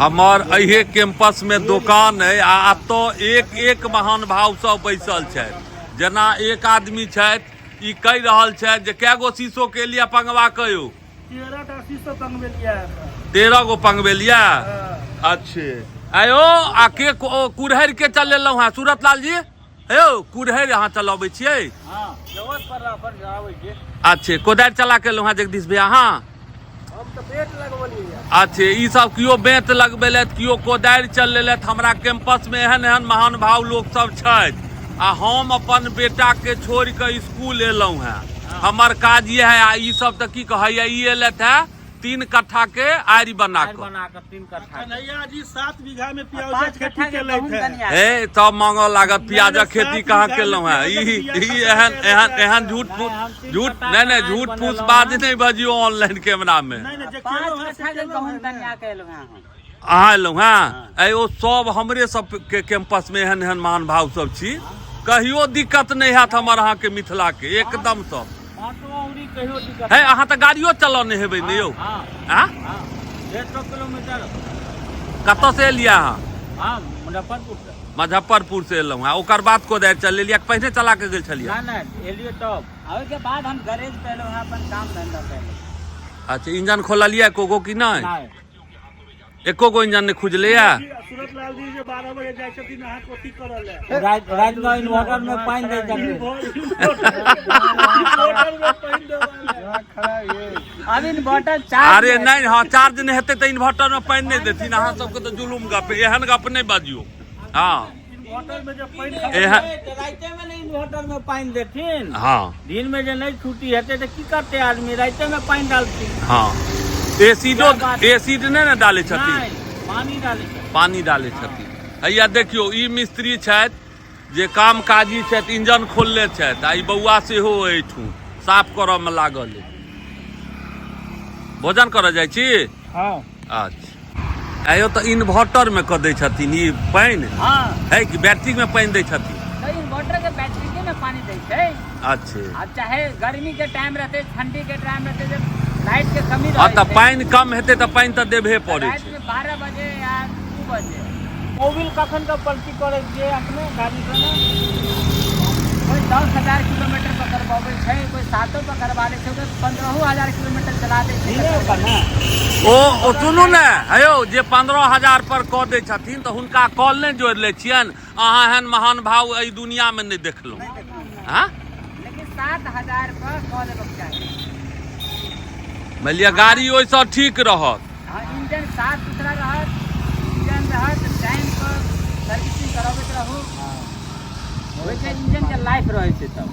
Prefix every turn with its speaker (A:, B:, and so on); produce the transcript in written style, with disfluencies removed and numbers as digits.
A: हमार अहे कैंपस में दुकान है आ तो एक एक महान भाव सब बैसल है। जना एक आदमी है ई कह रहल है जे कै गो शीशो के लिए पंगवा कयो
B: 13 शीशो पंगवेलिया
A: 13 गो पंगवेलिया। अच्छे आयो आ के कुरहर के चलेलौ हां सूरत लाल जी हे कुरहर यहाँ चलाबै छियै।
B: हां जवत पर जाबै छी।
A: अच्छे कोदारि चला के लो हां जगदीश भैया। हां
B: हम तो बेट लगवलिए।
A: अच्छे ई सब कियो बेंत लगबेलत कियो कोदारि चलेलत। हमरा कैंपस में एहन एहन महान भाव लोग सब छथि आ हम अपन बेटा के छोड़ के स्कूल एलौ हैं। हमर काज ये है आ ई सब त की कहैया ई एलत है 3 कट्ठा के आरी बना के
B: 3 कट्ठा नैया जी 7 बीघा में प्याज खेती के लैत है।
A: ए तब मांगो लागत प्याज खेती कहाँ केलौ है। ई एहन झूठ नहीं झूठ फूस बात नहीं बजियो ऑनलाइन कैमरा में। अहाँ एलौ हैं ए ओ सब हमरे सब के कैंपस में एहन एहन महान भाव सब छी। कहियो दिक्कत नहीं हैत हमर अहाँ के मिथिला के एकदम सब है। अहाँ तो गाड़ियों चलाने हेबै ने यौ। हां
B: 150 किलोमीटर
A: कतऽ से एलिया अहाँ?
B: हां मुजफ्फरपुर से।
A: मुजफ्फरपुर से एलौ हैं ओकर बाद कोदारि चल लिया पहले चला के गेल छलिया?
B: नहीं एलिए तब आवे के बाद हम गैरेज पे एलौ हैं अपन काम धंधा पे।
A: अच्छा इंजन खोललिया एको की नहीं? एको गो इंजन ने खुजले या?
B: सूरत लाल जी जे 12 बजे जाय छथिन अहाँ कोठी करल है। रात में इन्वर्टर में पानी दे जाते। इन्वर्टर में पानी देवाला अब इन्वर्टर चार्ज।
A: अरे नहीं हां चार्ज नहीं हेते त इन्वर्टर में पानी नहीं देथिन। अहाँ सब के तो जुलुम गप एहन गप नहीं बाजियो। हां
B: इन्वर्टर में जब पानी राते में नहीं इन्वर्टर में पानी देथिन।
A: हां
B: दिन में जे नहीं छुट्टी हेते त की करते आदमी राते में पानी डालती।
A: हां एसिड नहीं ना डाले छथिन पानी डाले छथिन। हैया देखियो ई मिस्त्री छथि जे काम काजी छथि इंजन खोलले छथि आ ई बौआ सेहो एठू साफ करऽ में लागल है। भोजन करऽ जाइ छी?
B: हां
A: अच्छा आयो तो इन्वर्टर में क दै छथिन ई पानी?
B: हां
A: है कि बैटरी में पानी दै छथिन?
B: नहीं इन्वर्टर के बैटरी के में पानी दै छै।
A: अच्छे
B: अब चाहे गर्मी के टाइम रहते ठंडी के टाइम रहते जब लाइट के कमी
A: हां त पानी कम हेते त पानी त देबे पड़े छै।
B: 12 बजे या 2 बजे मोबिल कखन का पलटी करे जे अपने गाड़ी से ना कोई 10,000 किलोमीटर पर करवावे छै कोई 7 पर करवा ले छै 15,000 किलोमीटर चला दे छै।
A: ओ सुनू ने हेयो जे 15,000 पर क दै छथिन त हुनका कॉल नहीं जोड़ ले छियन? अहाँ एहन महान भाव एई दुनिया में नहीं देखलौ। हां
B: लेकिन 7,000 पर कॉल लेबक चाही।
A: मलिया गाड़ी ओइसा ठीक रहत।
B: हां इंजन साफ सुथरा रहत इंजन रहत टाइम पर सर्विसिंग कराबैत रहू। ओइसे इंजन के लाइफ रहै छै तब।